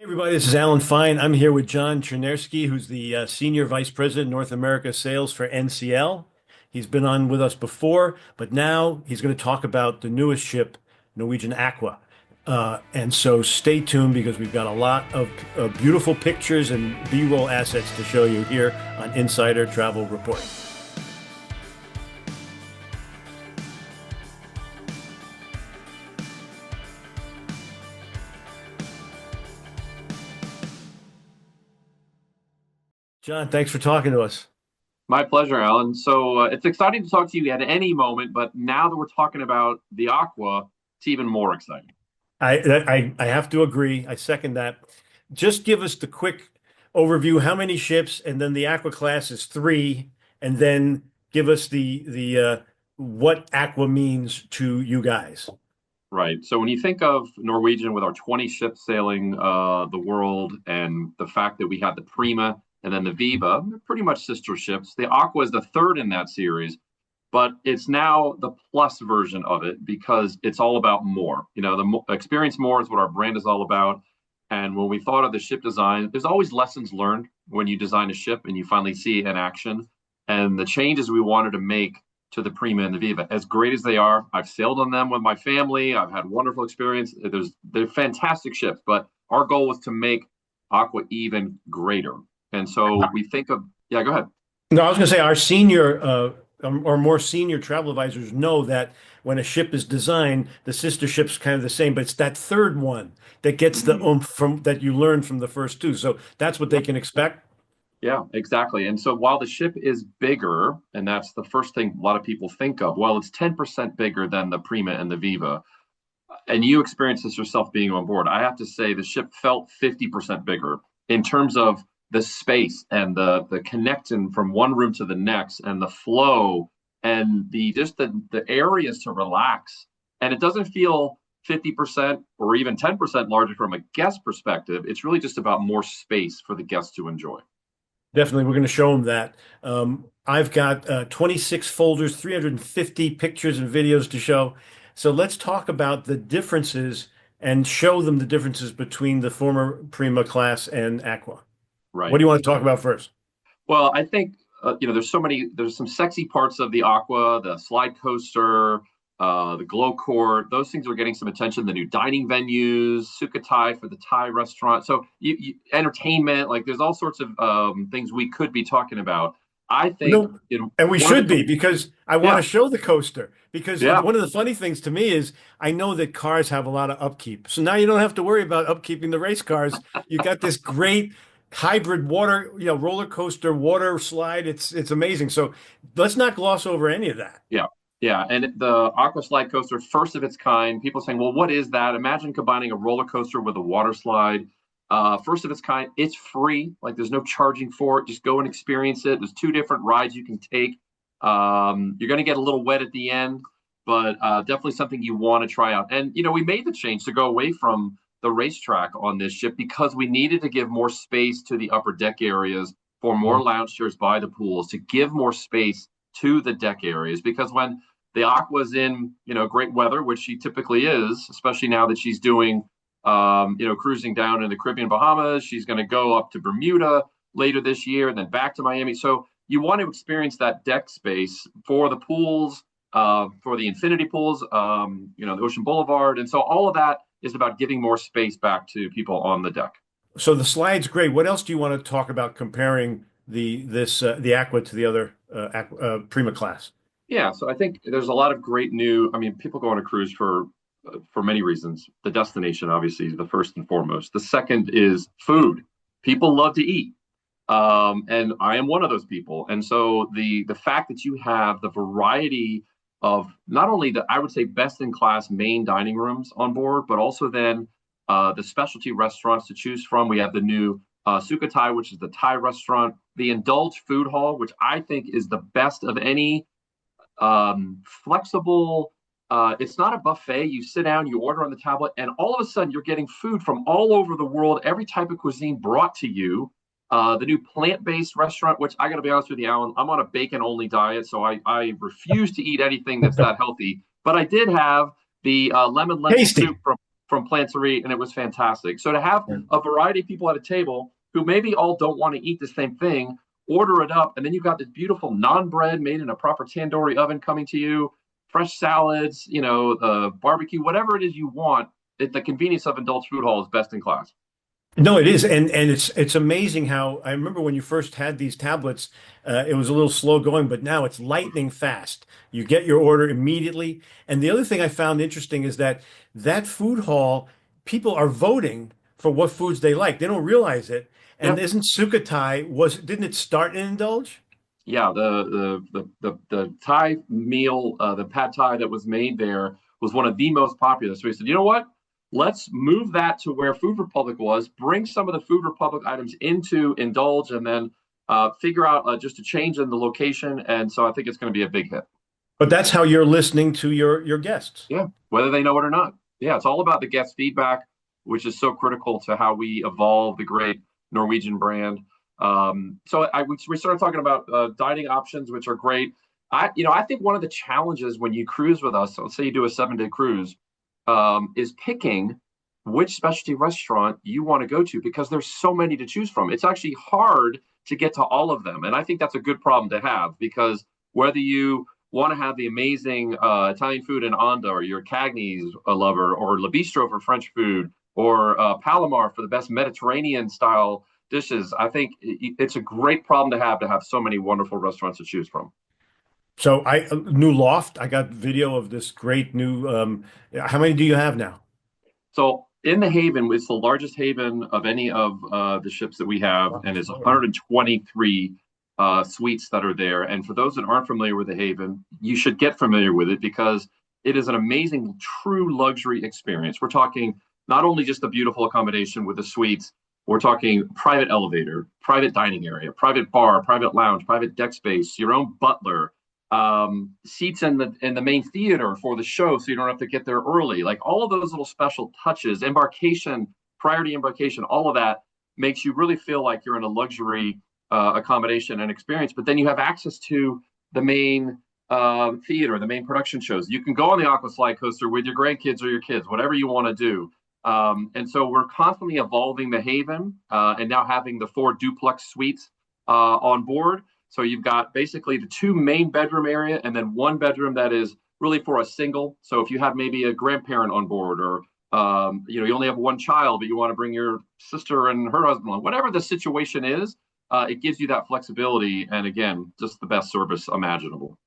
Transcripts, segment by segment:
Hey everybody, this is Alan Fine. I'm here with John Chernersky, who's the Senior Vice President, North America Sales for NCL. He's been on with us before, but now he's going to talk about the newest ship, Norwegian Aqua. And so stay tuned because we've got a lot of beautiful pictures and B-roll assets to show you here on Insider Travel Report. John, thanks for talking to us. My pleasure, Alan. So it's exciting to talk to you at any moment, but now that we're talking about the Aqua, it's even more exciting. I have to agree. I second that. Just give us the quick overview. How many ships? And then the Aqua class is three. And then give us the what Aqua means to you guys. Right. So when you think of Norwegian with our 20 ships sailing the world and the fact that we had the Prima and then the Viva, they're pretty much sister ships. The Aqua is the third in that series, but it's now the plus version of it because it's all about more. Experience more is what our brand is all about. And when we thought of the ship design, there's always lessons learned when you design a ship and you finally see it in action. And the changes we wanted to make to the Prima and the Viva, as great as they are, I've sailed on them with my family. I've had wonderful experience. They're fantastic ships, but our goal was to make Aqua even greater. And so we think of, yeah, go ahead. No, I was going to say our senior or more senior travel advisors know that when a ship is designed, the sister ship's kind of the same, but it's that third one that gets the Mhm. oomph from that you learned from the first two. So that's what they can expect. Yeah, exactly. And so while the ship is bigger, and that's the first thing a lot of people think of, well, it's 10% bigger than the Prima and the Viva, and you experienced this yourself being on board. I have to say the ship felt 50% bigger in terms of the space and the connecting from one room to the next and the flow and the areas to relax. And it doesn't feel 50% or even 10% larger from a guest perspective. It's really just about more space for the guests to enjoy. Definitely, we're going to show them that. I've got 26 folders, 350 pictures and videos to show. So let's talk about the differences and show them the differences between the former Prima class and Aqua. What Right. do you want to talk about first? Well, I think there's some sexy parts of the Aqua, the slide coaster, the glow court. Those things are getting some attention. The new dining venues, Sukhothai for the Thai restaurant. So entertainment, like there's all sorts of things we could be talking about. I think No, and we one of should the be because I want yeah to show the coaster. Because yeah one of the funny things to me is I know that cars have a lot of upkeep. So now you don't have to worry about upkeeping the race cars. You got this great hybrid water, roller coaster, water slide. It's amazing. So let's not gloss over any of that. Yeah, yeah, and the Aqua Slide Coaster, first of its kind. People saying, "Well, what is that?" Imagine combining a roller coaster with a water slide. First of its kind. It's free. Like there's no charging for it. Just go and experience it. There's two different rides you can take. You're going to get a little wet at the end, but definitely something you want to try out. And we made the change to go away from the racetrack on this ship because we needed to give more space to the upper deck areas for more lounge chairs by the pools to give more space to the deck areas because when the Aqua's in, great weather, which she typically is, especially now that she's doing, cruising down in the Caribbean, Bahamas. She's going to go up to Bermuda later this year and then back to Miami. So you want to experience that deck space for the pools, for the infinity pools, the Ocean Boulevard. And so all of that is about giving more space back to people on the deck. So the slide's great. What else do you want to talk about comparing the Aqua to the other Prima class? Yeah, so I think there's a lot of great new. I mean, people go on a cruise for many reasons. The destination, obviously, is the first and foremost. The second is food. People love to eat, and I am one of those people. And so the fact that you have the variety of not only the I would say best in class main dining rooms on board, but also then the specialty restaurants to choose from. We have the new Sukhothai, which is the Thai restaurant, the Indulge Food Hall, which I think is the best of any flexible. It's not a buffet. You sit down, you order on the tablet, and all of a sudden you're getting food from all over the world, every type of cuisine brought to you. The new plant-based restaurant, which I got to be honest with you, Alan, I'm on a bacon-only diet, so I refuse to eat anything that's that healthy. But I did have the lemon lentil soup Tasty. from Planterie, and it was fantastic. So to have Yeah. a variety of people at a table who maybe all don't want to eat the same thing, order it up, and then you've got this beautiful naan bread made in a proper tandoori oven coming to you, fresh salads, barbecue, whatever it is you want. The convenience of Indulge Food Hall is best in class. No, it is, and it's amazing how I remember when you first had these tablets, it was a little slow going, but now it's lightning fast. You get your order immediately. And the other thing I found interesting is that that food hall, people are voting for what foods they like. They don't realize it. And Yeah, isn't Sukhothai didn't it start in Indulge? yeah. The Thai meal, the pad Thai that was made there was one of the most popular. So we said, you know what? Let's move that to where Food Republic was. Bring some of the Food Republic items into Indulge, and then figure out just a change in the location. And so I think it's going to be a big hit. But that's how you're listening to your guests. Yeah, whether they know it or not. Yeah, it's all about the guest feedback, which is so critical to how we evolve the great Norwegian brand. We started talking about dining options, which are great. I think one of the challenges when you cruise with us, let's say you do a 7-day cruise, is picking which specialty restaurant you want to go to because there's so many to choose from. It's actually hard to get to all of them, and I think that's a good problem to have because whether you want to have the amazing Italian food in Onda, or your Cagney's a lover, or Le Bistro for French food, or Palomar for the best Mediterranean style dishes. I think it's a great problem to have so many wonderful restaurants to choose from. So new loft. I got video of this great new. How many do you have now? So in the Haven, it's the largest haven of any of the ships that we have, Wow. and it's 123 suites that are there. And for those that aren't familiar with the Haven, you should get familiar with it because it is an amazing, true luxury experience. We're talking not only just a beautiful accommodation with the suites, we're talking private elevator, private dining area, private bar, private lounge, private deck space, your own butler, seats in the main theater for the show, so you don't have to get there early. Like all of those little special touches, embarkation, prior to embarkation, all of that makes you really feel like you're in a luxury accommodation and experience. But then you have access to the main theater, the main production shows. You can go on the Aqua Slide Coaster with your grandkids or your kids, whatever you want to do. And so we're constantly evolving the Haven and now having the 4 duplex suites on board. So you've got basically the 2 main bedroom area and then 1 bedroom that is really for a single. So if you have maybe a grandparent on board, or you only have 1 child, but you want to bring your sister and her husband on, whatever the situation is, it gives you that flexibility. And again, just the best service imaginable.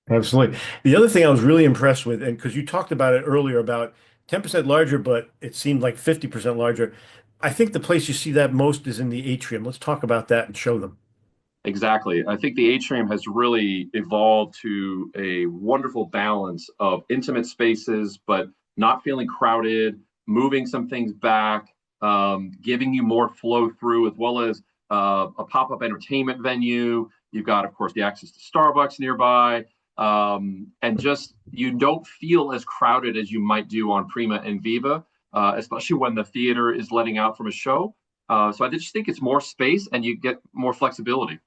Absolutely. The other thing I was really impressed with, and because you talked about it earlier about 10% larger, but it seemed like 50% larger. I think the place you see that most is in the atrium. Let's talk about that and show them. Exactly. I think the atrium has really evolved to a wonderful balance of intimate spaces, but not feeling crowded, moving some things back, giving you more flow through, as well as a pop-up entertainment venue. You've got, of course, the access to Starbucks nearby, and just you don't feel as crowded as you might do on Prima and Viva, especially when the theater is letting out from a show. So I just think it's more space and you get more flexibility.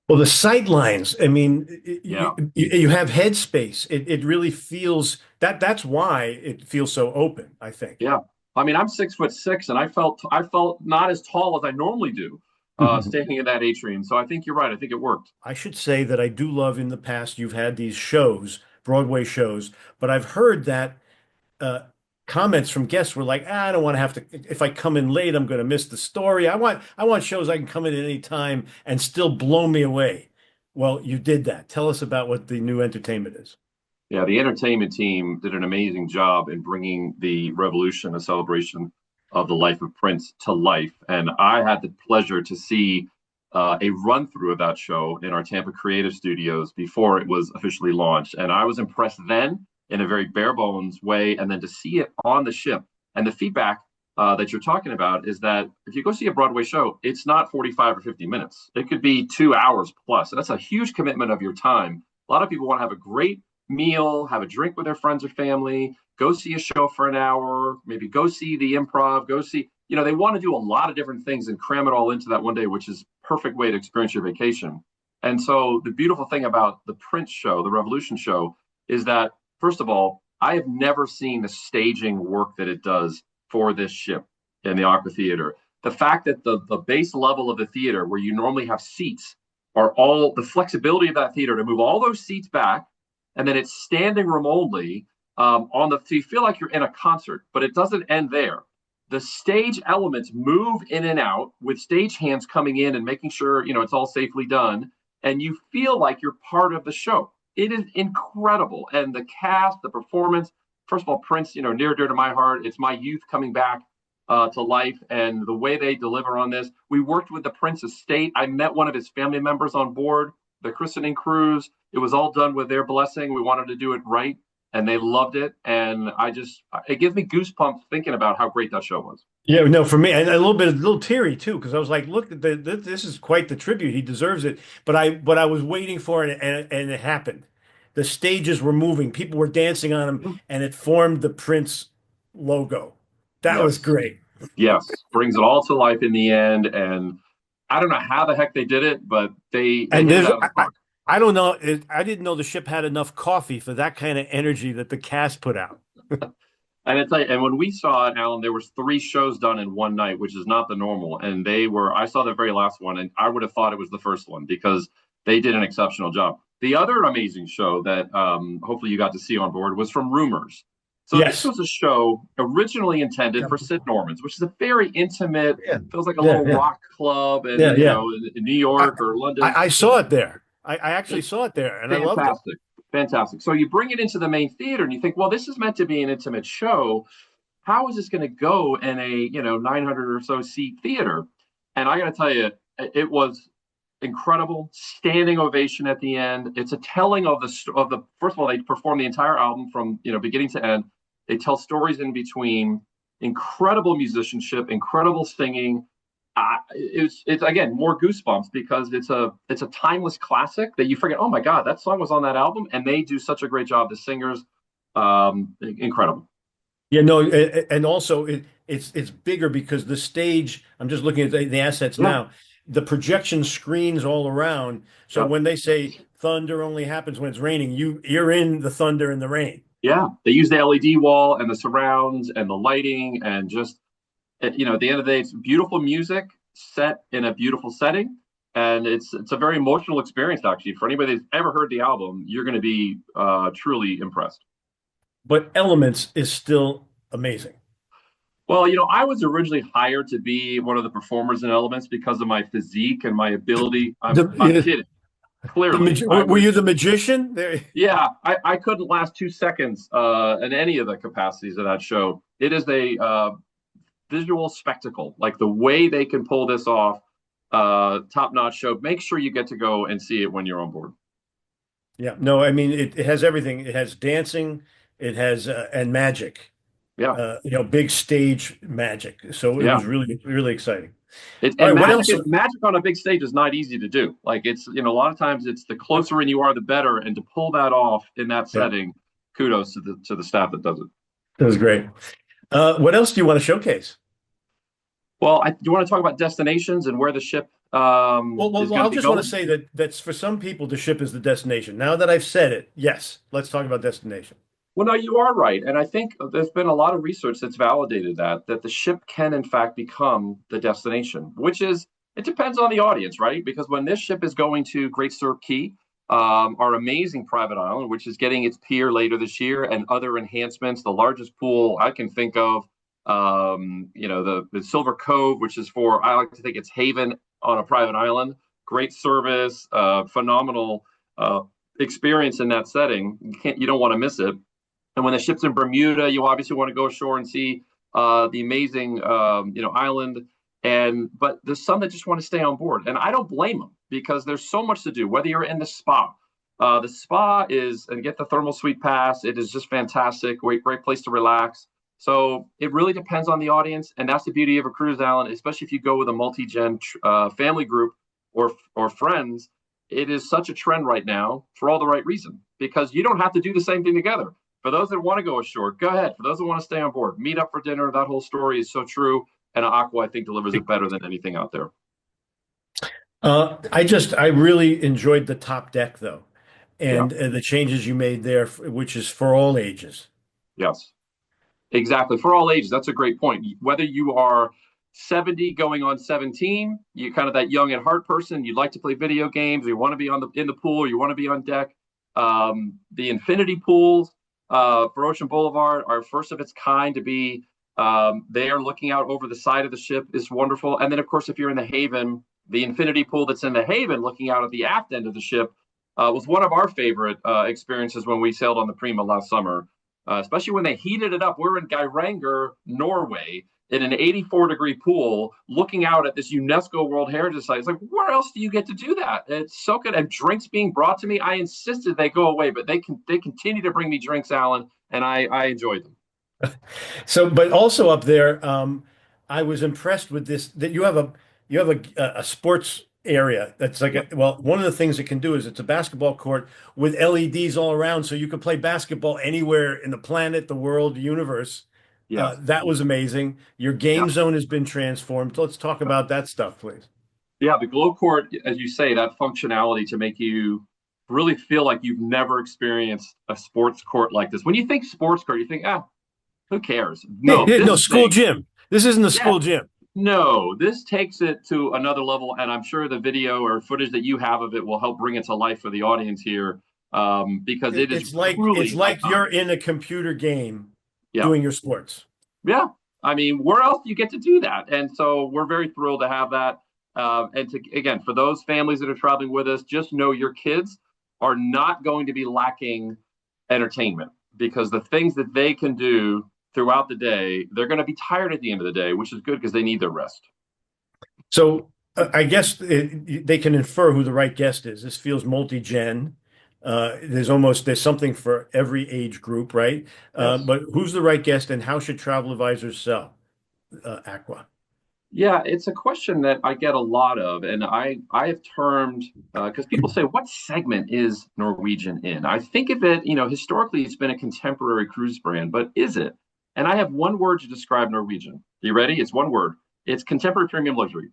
Well, the sight lines, I mean, Yeah. you have headspace. It really feels that's why it feels so open, I think. Yeah. I mean, I'm 6'6", and I felt not as tall as I normally do, staying in that atrium. So I think you're right. I think it worked. I should say that I do love in the past you've had these shows, Broadway shows, but I've heard that uh, comments from guests were like, I don't want to have to, if I come in late, I'm going to miss the story. I want shows I can come in at any time and still blow me away. Well, you did that. Tell us about what the new entertainment is. Yeah, the entertainment team did an amazing job in bringing the revolution, a celebration of the life of Prince, to life. And I had the pleasure to see a run through of that show in our Tampa Creative Studios before it was officially launched. And I was impressed then in a very bare bones way. And then to see it on the ship and the feedback that you're talking about is that if you go see a Broadway show, it's not 45 or 50 minutes. It could be 2 hours plus. And that's a huge commitment of your time. A lot of people want to have a great meal, have a drink with their friends or family, go see a show for an hour, maybe go see the improv, go see, they want to do a lot of different things and cram it all into that one day, which is perfect way to experience your vacation. And so the beautiful thing about the Prince show, the Revolution show, is that, first of all, I have never seen the staging work that it does for this ship in the Aqua Theater. The fact that the base level of the theater, where you normally have seats, are all the flexibility of that theater to move all those seats back, and then it's standing room only on the. So you feel like you're in a concert, but it doesn't end there. The stage elements move in and out with stage hands coming in and making sure it's all safely done, and you feel like you're part of the show. It is incredible, and the cast, the performance. First of all, Prince, near dear to my heart. It's my youth coming back to life, and the way they deliver on this. We worked with the Prince estate. I met one of his family members on board the christening cruise. It was all done with their blessing. We wanted to do it right, and they loved it. And it gives me goosebumps thinking about how great that show was. Yeah, no, for me, and a little teary too, because I was like, look, this is quite the tribute. He deserves it. But I was waiting for it, and it happened. The stages were moving, people were dancing on them, and it formed the Prince logo. That was Yes, great. yes, brings it all to life in the end. And I don't know how the heck they did it, but they And hit it there's, out of the park. I don't know, I didn't know the ship had enough coffee for that kind of energy that the cast put out. And when we saw it, Alan, there was three shows done in one night, which is not the normal. And I saw the very last one, and I would have thought it was the first one because they did an exceptional job. The other amazing show that hopefully you got to see on board was from Rumors. So this Yes. was a show originally intended Yeah, for Sid Normans, which is a very intimate, yeah, feels like a yeah, little yeah, rock club, yeah, and yeah. in New York or London. I saw it there. I actually saw it there, and I loved it. Fantastic, fantastic. So you bring it into the main theater, and you think, well, this is meant to be an intimate show. How is this going to go in a 900 or so seat theater? And I got to tell you, it was incredible. Standing ovation at the end. It's a telling of the. First of all, they perform the entire album from beginning to end. They tell stories in between. Incredible musicianship, incredible singing. It's again more goosebumps because it's a timeless classic that you forget. Oh my God, that song was on that album, and they do such a great job. The singers, incredible. Yeah, no, and also it's bigger because the stage. I'm just looking at the assets Yeah, now. The projection screens all around. So yeah. when they say thunder only happens when it's raining, you're in the thunder and the rain. Yeah, they use the LED wall and the surrounds and the lighting and just at the end of the day, it's beautiful music set in a beautiful setting, and it's a very emotional experience actually. For anybody that's ever heard the album, you're going to be truly impressed. But Elements is still amazing. Well, I was originally hired to be one of the performers in Elements because of my physique and my ability. I'm The, kidding. Clearly, I were would. you the magician? There. Yeah, I couldn't last 2 seconds in any of the capacities of that show. It is a visual spectacle. Like the way they can pull this off, top-notch show. Make sure you get to go and see it when you're on board. Yeah, no, I mean it has everything. It has dancing, it has and magic. Yeah, Big stage magic. So it yeah. was really, really exciting. It's All and right, what magic else? is magic on a big stage is not easy to do. Like it's a lot of times it's the closer in you are, the better. And to pull that off in that Yeah, setting, kudos to the staff that does it. that was great. What else do you want to showcase? Well, do you want to talk about destinations and where the ship is going I'll to be just want to going? say that's for some people, the ship is the destination. Now that I've said it, yes, let's talk about destination. Well, no, you are right. And I think there's been a lot of research that's validated that the ship can, in fact, become the destination, which is, it depends on the audience, right? Because when this ship is going to Great Stirrup Cay, our amazing private island, which is getting its pier later this year, and other enhancements, the largest pool I can think of, the Silver Cove, which is for, I like to think it's Haven on a private island. Great service, phenomenal experience in that setting. You don't want to miss it. And when the ship's in Bermuda, you obviously want to go ashore and see the amazing, island. But there's some that just want to stay on board, and I don't blame them because there's so much to do. Whether you're in the spa is and get the thermal suite pass. It is just fantastic. Great place to relax. So it really depends on the audience, and that's the beauty of a cruise, Alan. Especially if you go with a multi-gen family group or friends. It is such a trend right now for all the right reason because you don't have to do the same thing together. For those that want to go ashore, go ahead. For those that want to stay on board, meet up for dinner. That whole story is so true. And Aqua, I think, delivers it better than anything out there. I really enjoyed the top deck though, Yeah. and the changes you made there, which is for all ages. Yes. Exactly. For all ages. That's a great point. Whether you are 70 going on 17, you're kind of that young at heart person, you like to play video games, or you want to be on the in the pool, or you want to be on deck. The infinity pools for Ocean Boulevard are first of its kind to be. They are looking out over the side of the ship is wonderful. And then, of course, if you're in the Haven, the infinity pool that's in the Haven looking out at the aft end of the ship was one of our favorite experiences when we sailed on the Prima last summer, especially when they heated it up. We're in Geiranger, Norway, in an 84-degree pool, looking out at this UNESCO World Heritage Site. It's like, where else do you get to do that? It's so good. And drinks being brought to me, I insisted they go away, but they continue to bring me drinks, Alan, and I enjoyed them. So, but also up there, I was impressed with this that you have a sports area that's like Yep. well, one of the things it can do is it's a basketball court with LEDs all around, so you can play basketball anywhere in the planet, the world, the universe. Yes. That was amazing. Your game Yep. zone has been transformed. Let's talk about that stuff, please. Yeah, the glow court, as you say, that functionality to make you really feel like you've never experienced a sports court like this. When you think sports court, you think, who cares? No, No, this school thing, gym. This isn't a yeah, school gym. no, this takes it to another level, and I'm sure the video or footage that you have of it will help bring it to life for the audience here, because it is It's truly like you're iconic. in a computer game Yeah, doing your sports. yeah. I mean, where else do you get to do that? And so we're very thrilled to have that. And to again, for those families that are traveling with us, just know your kids are not going to be lacking entertainment because the things that they can do throughout the day, they're going to be tired at the end of the day, which is good because they need their rest. So I guess they can infer who the right guest is. This feels multi-gen. There's something for every age group, right? Yes. But who's the right guest, and how should travel advisors sell Aqua? Yeah, it's a question that I get a lot of, and I have termed because people say, what segment is Norwegian in? I think of it, historically it's been a contemporary cruise brand, but is it? And I have one word to describe Norwegian. Are you ready? It's one word. It's contemporary premium luxury.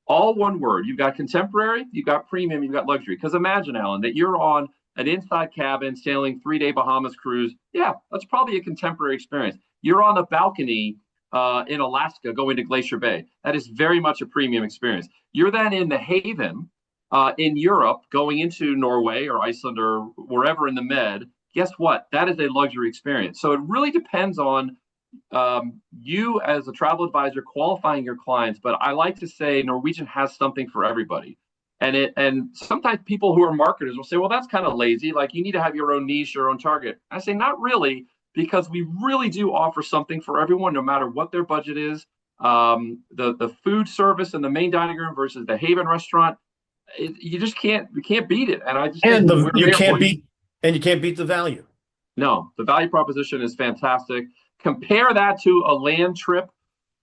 All one word. You've got contemporary, you've got premium, you've got luxury. Because imagine, Alan, that you're on an inside cabin sailing 3 day Bahamas cruise. Yeah, that's probably a contemporary experience. You're on the balcony in Alaska going to Glacier Bay. That is very much a premium experience. You're then in the Haven in Europe going into Norway or Iceland or wherever in the Med. Guess what? That is a luxury experience. So it really depends on you as a travel advisor qualifying your clients. But I like to say Norwegian has something for everybody. And sometimes people who are marketers will say, well, that's kind of lazy. Like you need to have your own niche, your own target. I say, not really, because we really do offer something for everyone, no matter what their budget is. The food service in the main dining room versus the Haven restaurant, you can't beat it. And I just think And we're there for you. you can't beat the value. No, the value proposition is fantastic. Compare that to a land trip.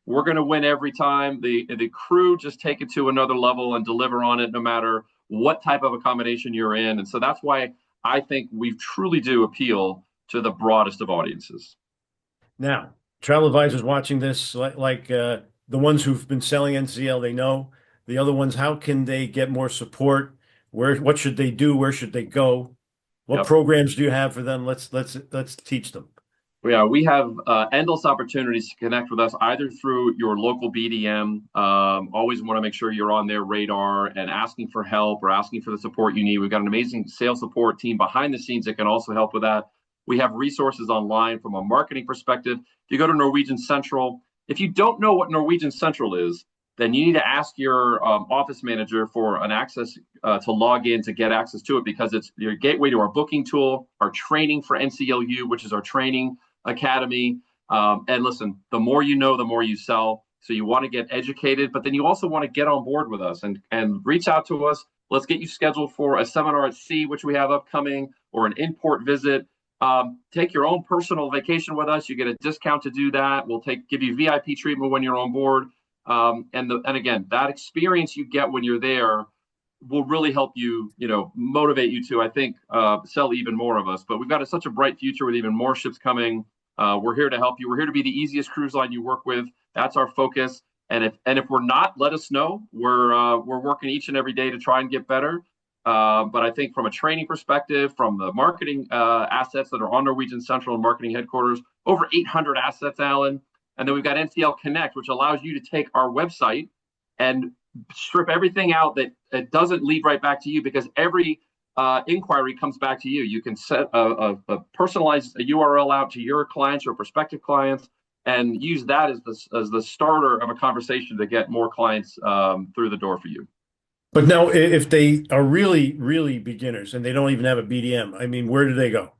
We're going to win every time. The crew just take it to another level and deliver on it, no matter what type of accommodation you're in. And so that's why I think we truly do appeal to the broadest of audiences. Now, travel advisors watching this, like the ones who've been selling NCL, they know. The other ones, how can they get more support? What should they do? Where should they go? What Yep. programs do you have for them? Let's teach them. Yeah, we have endless opportunities to connect with us either through your local BDM. Always want to make sure you're on their radar and asking for help or asking for the support you need. We've got an amazing sales support team behind the scenes that can also help with that. We have resources online from a marketing perspective. If you go to Norwegian Central, if you don't know what Norwegian Central is, then you need to ask your office manager for an access to log in to get access to it because it's your gateway to our booking tool, our training for NCLU, which is our training academy. And listen, the more you know, the more you sell. So you want to get educated, but then you also want to get on board with us and reach out to us. Let's get you scheduled for a seminar at sea, which we have upcoming, or an import visit. Take your own personal vacation with us. You get a discount to do that. We'll give you VIP treatment when you're on board. And again, that experience you get when you're there will really help you, motivate you to, I think, sell even more of us. But we've got such a bright future with even more ships coming. We're here to help you. We're here to be the easiest cruise line you work with. That's our focus. And if we're not, let us know. We're working each and every day to try and get better. But I think from a training perspective, from the marketing assets that are on Norwegian Central and marketing headquarters, over 800 assets, Alan. And then we've got NCL Connect, which allows you to take our website and strip everything out that doesn't lead right back to you, because every inquiry comes back to you. You can set a personalized URL out to your clients or prospective clients, and use that as the starter of a conversation to get more clients through the door for you. But now, if they are really, really beginners and they don't even have a BDM, I mean, where do they go?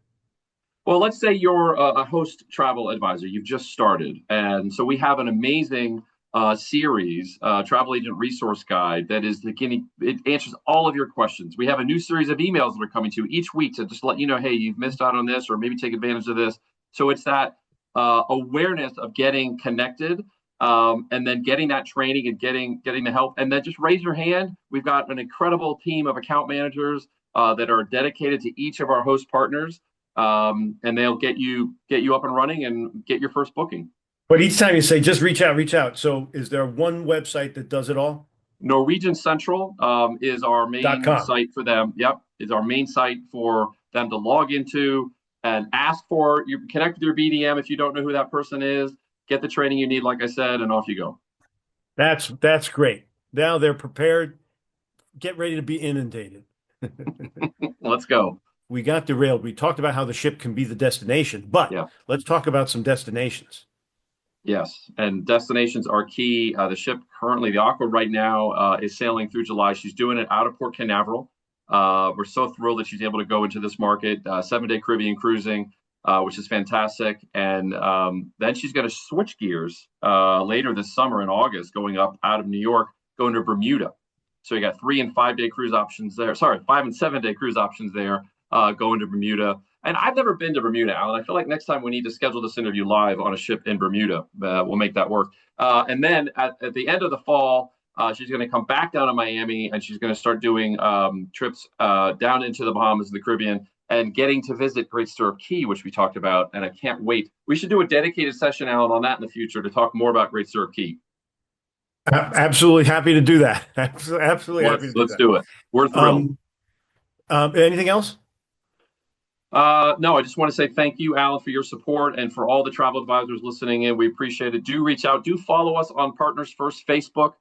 Well, let's say you're a host travel advisor. You've just started. And so we have an amazing series, Travel Agent Resource Guide, that is it answers all of your questions. We have a new series of emails that are coming to you each week to just let you know, hey, you've missed out on this, or maybe take advantage of this. So it's that awareness of getting connected, and then getting that training and getting the help. And then just raise your hand. We've got an incredible team of account managers that are dedicated to each of our host partners. And they'll get you up and running and get your first booking. But each time you say, just reach out, reach out. So is there one website that does it all? Norwegian Central is our main .com. site for them. Yep, is our main site for them to log into and ask for. You connect with your BDM if you don't know who that person is. Get the training you need, like I said, and off you go. That's great. Now they're prepared. Get ready to be inundated. Let's go. We got derailed. We talked about how the ship can be the destination, but Yeah. let's talk about some destinations. Yes, and destinations are key. The ship currently, the Aqua right now, is sailing through July. She's doing it out of Port Canaveral. We're so thrilled that she's able to go into this market, 7-day Caribbean cruising, which is fantastic. And then she's going to switch gears later this summer in August, going up out of New York, going to Bermuda. So you got 3 and 5 day cruise options there. Sorry, 5 and 7 day cruise options there, going to Bermuda. And I've never been to Bermuda, Alan. I feel like next time we need to schedule this interview live on a ship in Bermuda. We'll make that work. And then at the end of the fall, she's going to come back down to Miami, and she's going to start doing trips down into the Bahamas and the Caribbean, and getting to visit Great Stirrup Cay, which we talked about. And I can't wait. We should do a dedicated session, Alan, on that in the future to talk more about Great Stirrup Cay. Absolutely happy to do that. Absolutely happy to do Let's that. do it. We're thrilled. Anything else? No, I just want to say thank you, Alan, for your support, and for all the travel advisors listening in. We appreciate it. Do reach out. Do follow us on Partners First Facebook.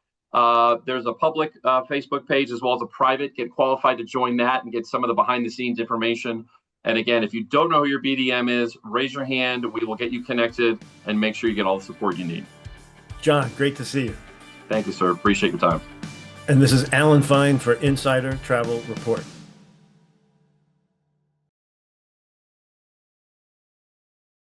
There's a public Facebook page as well as a private. Get qualified to join that and get some of the behind the scenes information. And again, if you don't know who your BDM is, raise your hand. We will get you connected and make sure you get all the support you need. John, great to see you. Thank you, sir. Appreciate your time. And this is Alan Fine for Insider Travel Report.